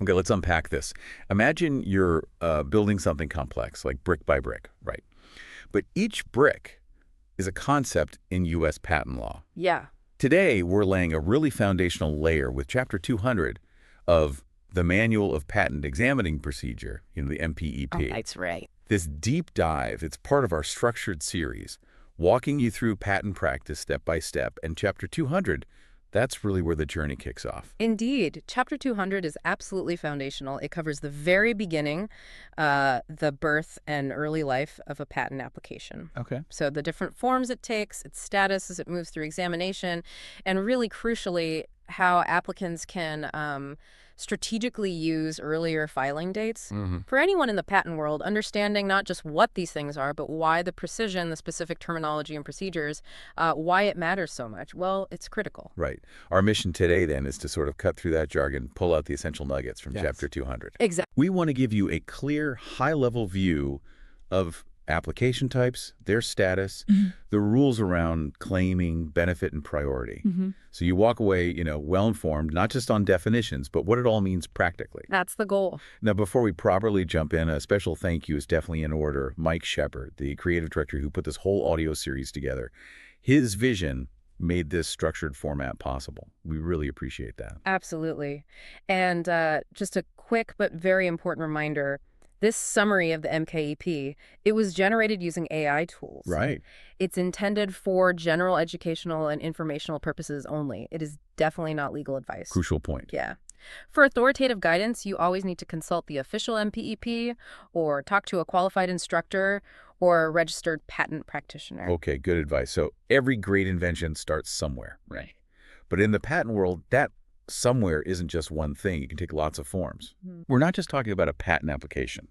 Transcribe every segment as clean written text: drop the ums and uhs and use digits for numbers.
Okay, let's unpack this. Imagine you're building something complex, like brick by brick, right? But each brick is a concept in U.S. patent law. Yeah. Today, we're laying a really foundational layer with Chapter 200 of the Manual of Patent Examining Procedure, the Oh, MPEP. that's right. This deep dive, it's part of our structured series, walking you through patent practice step by step. And Chapter 200, that's really where the journey kicks off. Indeed. Chapter 200 is absolutely foundational. It covers the very beginning, the birth and early life of a patent application. Okay. So the different forms it takes, its status as it moves through examination, and really crucially, how applicants can strategically use earlier filing dates. For anyone in the patent world, understanding not just what these things are, but why the precision, the specific terminology and procedures, why it matters so much, well, it's critical. Right. Our mission today, then, is to sort of cut through that jargon, pull out the essential nuggets from Chapter 200. Exactly. We want to give you a clear, high-level view of application types, their status, the rules around claiming, benefit, and priority. So you walk away, well-informed, not just on definitions, but what it all means practically. That's the goal. Now, before we properly jump in, a special thank you is definitely in order. Mike Sheppard, the creative director who put this whole audio series together. His vision made this structured format possible. We really appreciate that. Absolutely. And just a quick but very important reminder, this summary of the MKEP, it was generated using AI tools. Right. It's intended for general educational and informational purposes only. It is definitely not legal advice. Crucial point. Yeah. For authoritative guidance, you always need to consult the official MPEP or talk to a qualified instructor or a registered patent practitioner. Okay, good advice. So every great invention starts somewhere. Right. But in the patent world, that somewhere isn't just one thing. It can take lots of forms. We're not just talking about a patent application.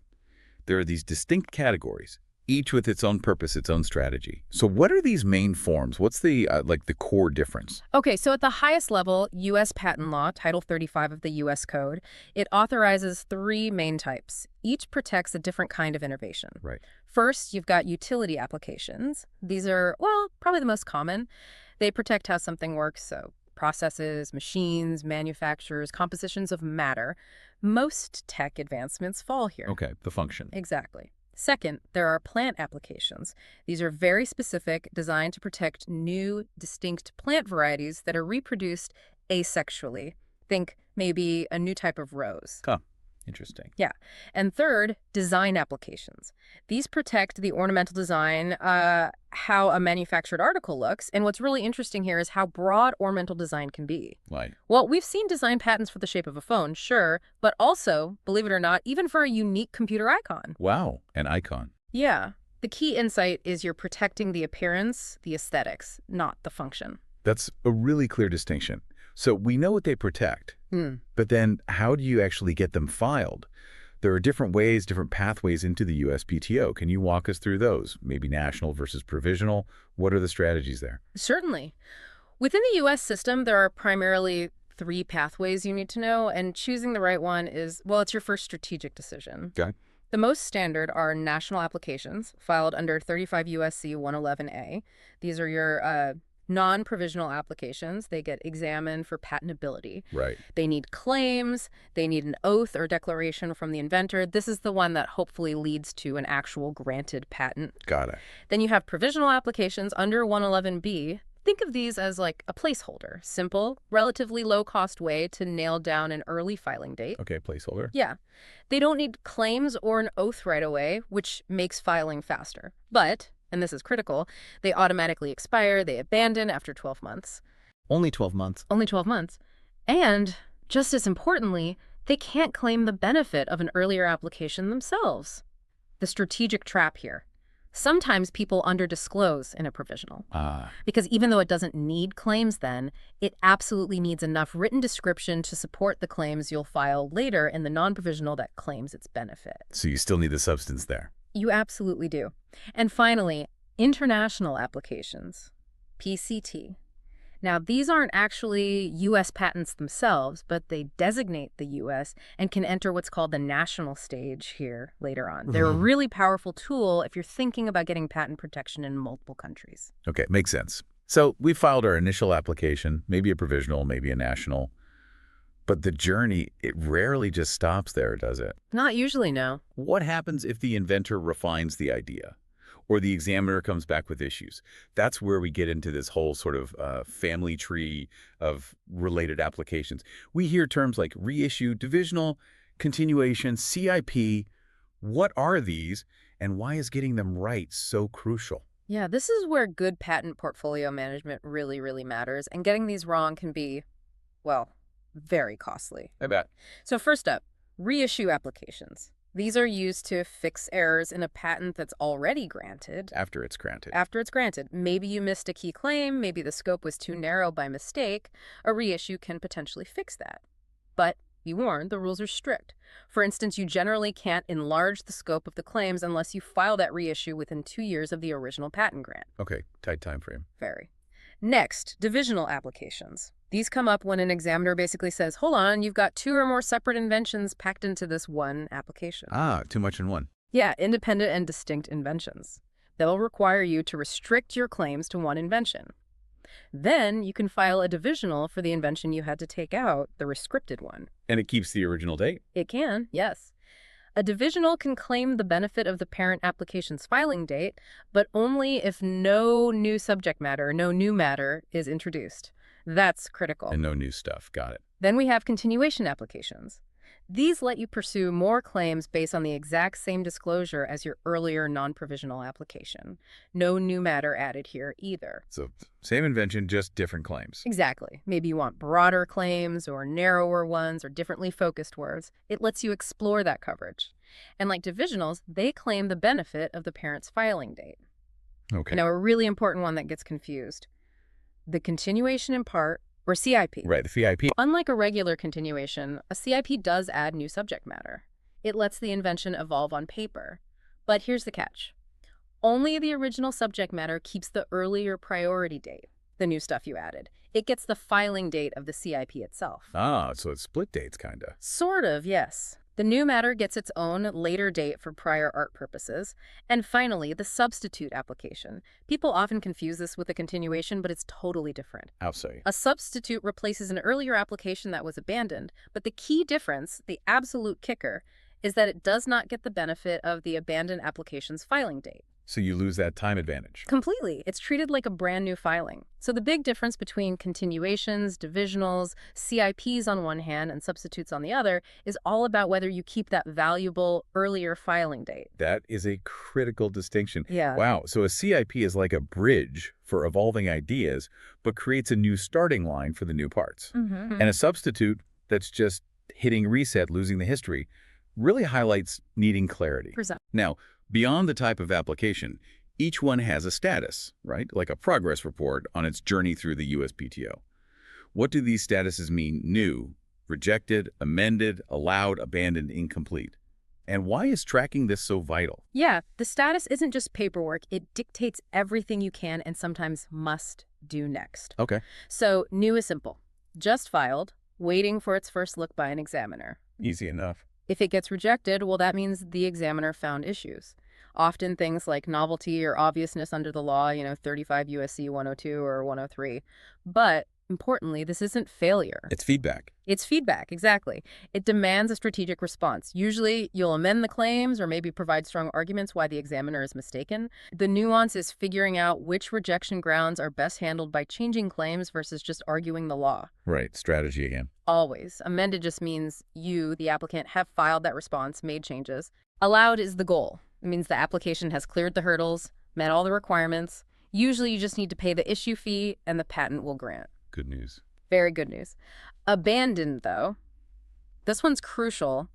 There are these distinct categories, each with its own purpose, its own strategy. So what are these main forms? What's the the core difference? Okay, so at the highest level, U.S. patent law, Title 35 of the U.S. Code, it authorizes 3 main types. Each protects a different kind of innovation. Right. First, you've got utility applications. These are, well, probably the most common. They protect how something works, so processes, machines, manufacturers, compositions of matter. Most tech advancements fall here. Okay, the function. Exactly. Second, there are plant applications. These are very specific, designed to protect new, distinct plant varieties that are reproduced asexually. Think maybe a new type of rose. Huh. Interesting. Yeah. And third, design applications. These protect the ornamental design, how a manufactured article looks. And what's really interesting here is how broad ornamental design can be. Right. Well, we've seen design patents for the shape of a phone, sure, but also, believe it or not, even for a unique computer icon. Wow, an icon. Yeah. The key insight is you're protecting the appearance, the aesthetics, not the function. That's a really clear distinction. So we know what they protect, but then how do you actually get them filed? There are different ways, different pathways into the USPTO. Can you walk us through those? Maybe national versus provisional? What are the strategies there? Certainly. Within the U.S. system, there are primarily 3 pathways you need to know, and choosing the right one is, well, it's your first strategic decision. Okay. The most standard are national applications filed under 35 U.S.C. 111A. These are your non-provisional applications. They get examined for patentability. Right. They need claims. They need an oath or declaration from the inventor. This is the one that hopefully leads to an actual granted patent. Got it. Then you have provisional applications under 111B. Think of these as like a placeholder. Simple, relatively low-cost way to nail down an early filing date. Okay, placeholder. Yeah. They don't need claims or an oath right away, which makes filing faster. But, and this is critical, they automatically expire, they abandon after 12 months. Only 12 months. Only 12 months. And, just as importantly, they can't claim the benefit of an earlier application themselves. The strategic trap here. Sometimes people underdisclose in a provisional. Because even though it doesn't need claims then, it absolutely needs enough written description to support the claims you'll file later in the non-provisional that claims its benefit. So you still need the substance there. You absolutely do. And finally, international applications, PCT. Now, these aren't actually U.S. patents themselves, but they designate the U.S. and can enter what's called the national stage here later on. They're a really powerful tool if you're thinking about getting patent protection in multiple countries. Okay, makes sense. So we filed our initial application, maybe a provisional, maybe a national. But the journey, it rarely just stops there, does it? Not usually, no. What happens if the inventor refines the idea or the examiner comes back with issues? That's where we get into this whole sort of family tree of related applications. We hear terms like reissue, divisional, continuation, CIP. What are these, and why is getting them right so crucial? Yeah, this is where good patent portfolio management really, really matters, and getting these wrong can be, well, very costly. I bet. So first up, reissue applications. These are used to fix errors in a patent that's already granted. After it's granted. After it's granted. Maybe you missed a key claim, maybe the scope was too narrow by mistake. A reissue can potentially fix that. But be warned, the rules are strict. For instance, you generally can't enlarge the scope of the claims unless you file that reissue within 2 years of the original patent grant. Okay, tight time frame. Very. Next, divisional applications. These come up when an examiner basically says, hold on, you've got 2 or more separate inventions packed into this one application. Ah, too much in one. Yeah, independent and distinct inventions. They'll require you to restrict your claims to one invention. Then you can file a divisional for the invention you had to take out, the restricted one. And it keeps the original date. It can, yes. A divisional can claim the benefit of the parent application's filing date, but only if no new subject matter, no new matter is introduced. That's critical. And no new stuff. Got it. Then we have continuation applications. These let you pursue more claims based on the exact same disclosure as your earlier non-provisional application. No new matter added here either. So same invention, just different claims. Exactly. Maybe you want broader claims or narrower ones or differently focused words. It lets you explore that coverage. And like divisionals, they claim the benefit of the parent's filing date. Okay. Now, a really important one that gets confused. The continuation in part, or CIP. Right, the CIP. Unlike a regular continuation, a CIP does add new subject matter. It lets the invention evolve on paper. But here's the catch. Only the original subject matter keeps the earlier priority date, the new stuff you added. It gets the filing date of the CIP itself. Ah, so it's split dates, kind of. Sort of, yes. The new matter gets its own later date for prior art purposes. And finally, the substitute application. People often confuse this with a continuation, but it's totally different. I'll say. A substitute replaces an earlier application that was abandoned, but the key difference, the absolute kicker, is that it does not get the benefit of the abandoned application's filing date. So you lose that time advantage. Completely. It's treated like a brand new filing. So the big difference between continuations, divisionals, CIPs on one hand, and substitutes on the other is all about whether you keep that valuable earlier filing date. That is a critical distinction. Yeah. Wow. So a CIP is like a bridge for evolving ideas, but creates a new starting line for the new parts. Mm-hmm. And a substitute that's just hitting reset, losing the history, really highlights needing clarity. Present. Now, beyond the type of application, each one has a status, right? Like a progress report on its journey through the USPTO. What do these statuses mean? New, rejected, amended, allowed, abandoned, incomplete? And why is tracking this so vital? Yeah, the status isn't just paperwork. It dictates everything you can and sometimes must do next. Okay. So new is simple. Just filed, waiting for its first look by an examiner. Easy enough. If it gets rejected, well, that means the examiner found issues. Often things like novelty or obviousness under the law, 35 USC 102 or 103. But importantly, this isn't failure. It's feedback. It's feedback, exactly. It demands a strategic response. Usually, you'll amend the claims or maybe provide strong arguments why the examiner is mistaken. The nuance is figuring out which rejection grounds are best handled by changing claims versus just arguing the law. Right. Strategy again. Always. Amended just means you, the applicant, have filed that response, made changes. Allowed is the goal. It means the application has cleared the hurdles, met all the requirements. Usually, you just need to pay the issue fee and the patent will grant. Good news. Very good news. Abandoned, though, this one's crucial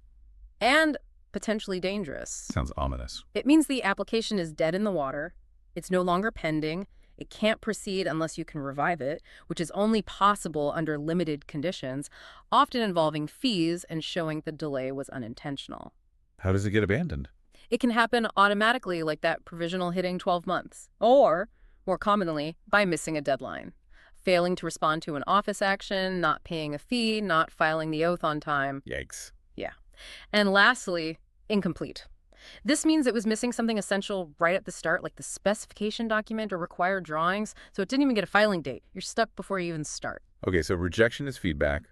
and potentially dangerous. Sounds ominous. It means the application is dead in the water. It's no longer pending. It can't proceed unless you can revive it, which is only possible under limited conditions, often involving fees and showing the delay was unintentional. How does it get abandoned? It can happen automatically, like that provisional hitting 12 months, or, more commonly, by missing a deadline. Failing to respond to an office action, not paying a fee, not filing the oath on time. Yikes. Yeah. And lastly, incomplete. This means it was missing something essential right at the start, like the specification document or required drawings, so it didn't even get a filing date. You're stuck before you even start. Okay, so rejection is feedback.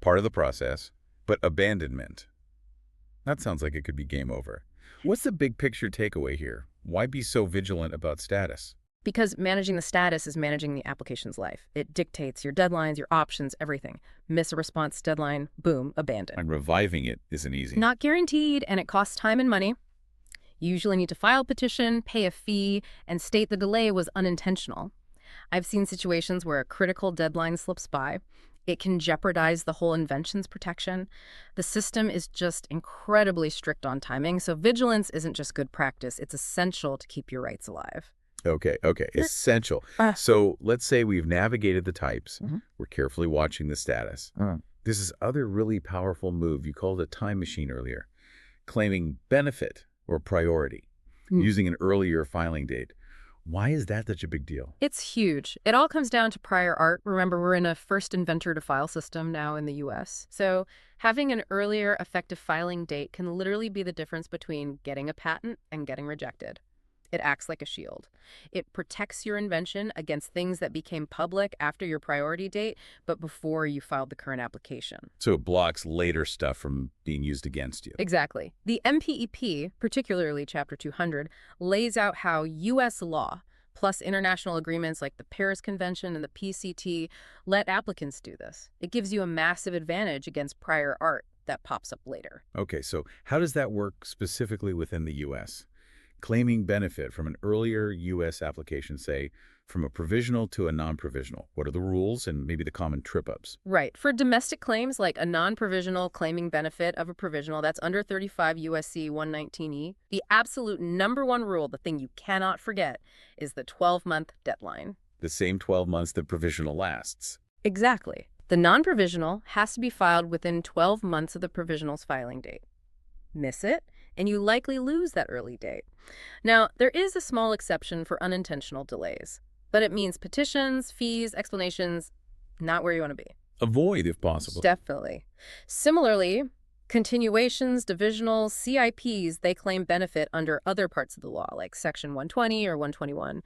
part of the process, but abandonment. That sounds like it could be game over. What's the big picture takeaway here? Why be so vigilant about status? Because managing the status is managing the application's life. It dictates your deadlines, your options, everything. Miss a response deadline, boom, abandon. And reviving it isn't easy. Not guaranteed, and it costs time and money. You usually need to file a petition, pay a fee, and state the delay was unintentional. I've seen situations where a critical deadline slips by. It can jeopardize the whole invention's protection. The system is just incredibly strict on timing, so vigilance isn't just good practice. It's essential to keep your rights alive. Okay. Essential. So let's say we've navigated the types. We're carefully watching the status. This is other really powerful move. You called it a time machine earlier. Claiming benefit or priority, using an earlier filing date. Why is that such a big deal? It's huge. It all comes down to prior art. Remember, we're in a first inventor to file system now in the US. So having an earlier effective filing date can literally be the difference between getting a patent and getting rejected. It acts like a shield. It protects your invention against things that became public after your priority date, but before you filed the current application. So it blocks later stuff from being used against you. Exactly. The MPEP, particularly Chapter 200, lays out how U.S. law, plus international agreements like the Paris Convention and the PCT, let applicants do this. It gives you a massive advantage against prior art that pops up later. Okay, so how does that work specifically within the U.S.? Claiming benefit from an earlier U.S. application, say, from a provisional to a non-provisional. What are the rules and maybe the common trip-ups? Right. For domestic claims like a non-provisional claiming benefit of a provisional that's under 35 U.S.C. 119E, the absolute #1 rule, the thing you cannot forget, is the 12-month deadline. The same 12 months that provisional lasts. Exactly. The non-provisional has to be filed within 12 months of the provisional's filing date. Miss it, and you likely lose that early date. Now, there is a small exception for unintentional delays, but it means petitions, fees, explanations, not where you want to be. Avoid if possible. Definitely. Similarly, continuations, divisionals, CIPs, they claim benefit under other parts of the law, like Section 120 or 121.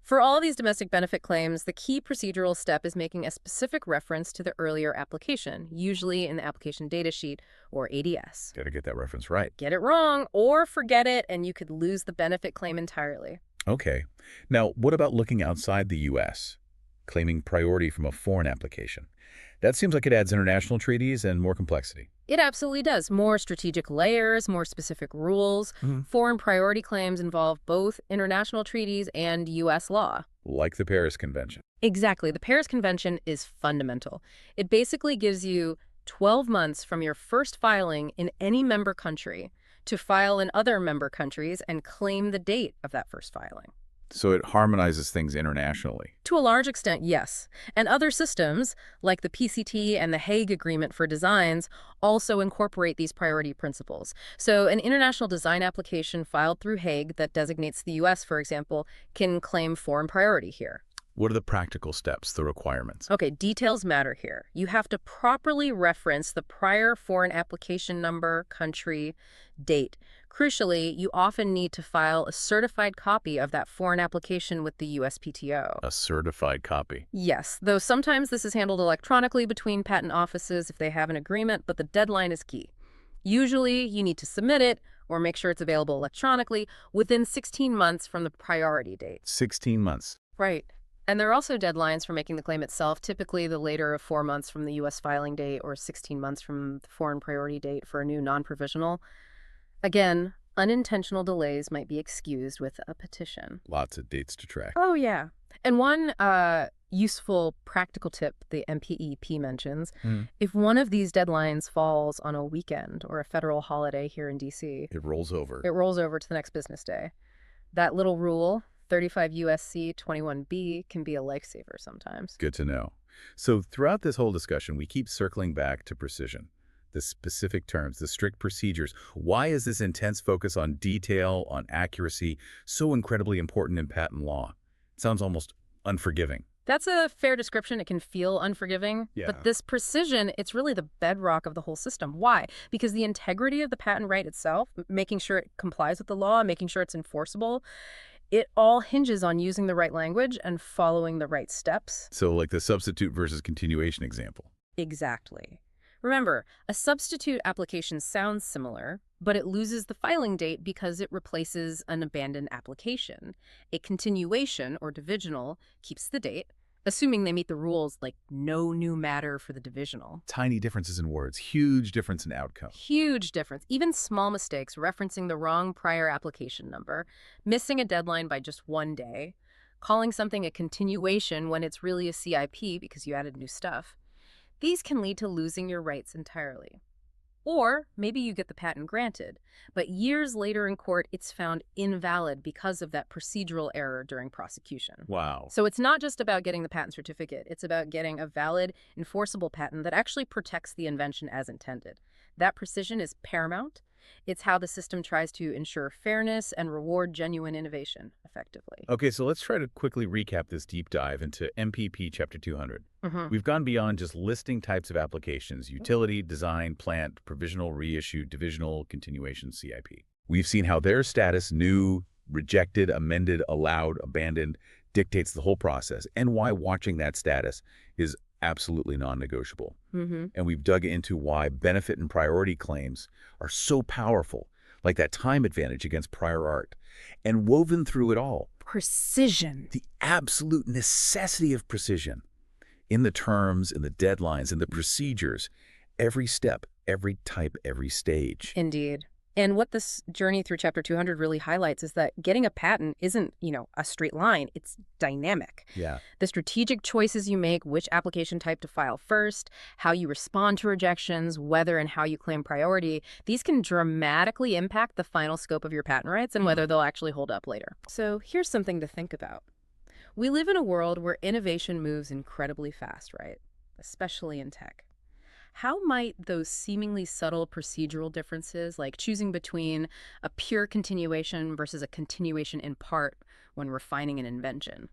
For all these domestic benefit claims, the key procedural step is making a specific reference to the earlier application, usually in the application data sheet or ADS. Got to get that reference right. Get it wrong or forget it, and you could lose the benefit claim entirely. Okay. Now, what about looking outside the U.S., claiming priority from a foreign application? That seems like it adds international treaties and more complexity. It absolutely does. More strategic layers, more specific rules. Foreign priority claims involve both international treaties and U.S. law. Like the Paris Convention. Exactly. The Paris Convention is fundamental. It basically gives you 12 months from your first filing in any member country to file in other member countries and claim the date of that first filing. So it harmonizes things internationally. To a large extent, yes. And other systems, like the PCT and the Hague Agreement for Designs, also incorporate these priority principles. So an international design application filed through Hague that designates the U.S., for example, can claim foreign priority here. What are the practical steps, the requirements? Okay, details matter here. You have to properly reference the prior foreign application number, country, date. Crucially, you often need to file a certified copy of that foreign application with the USPTO. A certified copy. Yes, though sometimes this is handled electronically between patent offices if they have an agreement, but the deadline is key. Usually, you need to submit it or make sure it's available electronically within 16 months from the priority date. 16 months. Right. And there are also deadlines for making the claim itself, typically the later of 4 months from the U.S. filing date or 16 months from the foreign priority date for a new non-provisional. Again, unintentional delays might be excused with a petition. Lots of dates to track. Oh, yeah. And one useful practical tip the MPEP mentions, if one of these deadlines falls on a weekend or a federal holiday here in D.C., It rolls over. it rolls over to the next business day. That little rule, 35 U.S.C. 21B, can be a lifesaver sometimes. Good to know. So throughout this whole discussion, we keep circling back to precision, the specific terms, the strict procedures. Why is this intense focus on detail, on accuracy, so incredibly important in patent law? It sounds almost unforgiving. That's a fair description. It can feel unforgiving. Yeah. But this precision, it's really the bedrock of the whole system. Why? Because the integrity of the patent right itself, making sure it complies with the law, making sure it's enforceable, it all hinges on using the right language and following the right steps. So like the substitute versus continuation example. Exactly. Remember, a substitute application sounds similar, but it loses the filing date because it replaces an abandoned application. A continuation, or divisional, keeps the date, assuming they meet the rules like no new matter for the divisional. Tiny differences in words, huge difference in outcome. Huge difference. Even small mistakes, referencing the wrong prior application number, missing a deadline by just 1 day, calling something a continuation when it's really a CIP because you added new stuff. These can lead to losing your rights entirely. Or maybe you get the patent granted, but years later in court, it's found invalid because of that procedural error during prosecution. Wow. So it's not just about getting the patent certificate. It's about getting a valid, enforceable patent that actually protects the invention as intended. That precision is paramount. It's how the system tries to ensure fairness and reward genuine innovation effectively. Okay, so let's try to quickly recap this deep dive into MPP Chapter 200. We've gone beyond just listing types of applications: utility, design, plant, provisional, reissue, divisional, continuation, CIP. We've seen how their status, new, rejected, amended, allowed, abandoned, dictates the whole process, and why watching that status is absolutely non-negotiable. And we've dug into why benefit and priority claims are so powerful, like that time advantage against prior art. And woven through it all, Precision. the absolute necessity of precision in the terms, in the deadlines, in the procedures, every step, every type, every stage. Indeed. And what this journey through Chapter 200 really highlights is that getting a patent isn't, a straight line. It's dynamic. Yeah. The strategic choices you make, which application type to file first, how you respond to rejections, whether and how you claim priority, these can dramatically impact the final scope of your patent rights and whether they'll actually hold up later. So here's something to think about. We live in a world where innovation moves incredibly fast, right? Especially in tech. How might those seemingly subtle procedural differences, like choosing between a pure continuation versus a continuation in part when refining an invention,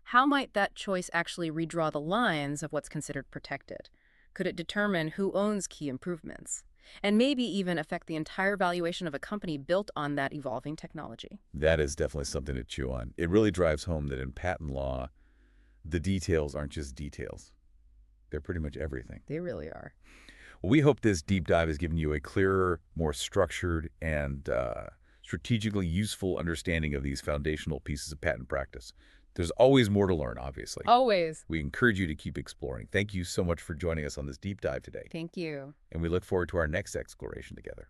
how might that choice actually redraw the lines of what's considered protected? Could it determine who owns key improvements? And maybe even affect the entire valuation of a company built on that evolving technology? That is definitely something to chew on. It really drives home that in patent law, the details aren't just details. They're pretty much everything. They really are. Well, we hope this deep dive has given you a clearer, more structured, and strategically useful understanding of these foundational pieces of patent practice. There's always more to learn, obviously. Always. We encourage you to keep exploring. Thank you so much for joining us on this deep dive today. Thank you. And we look forward to our next exploration together.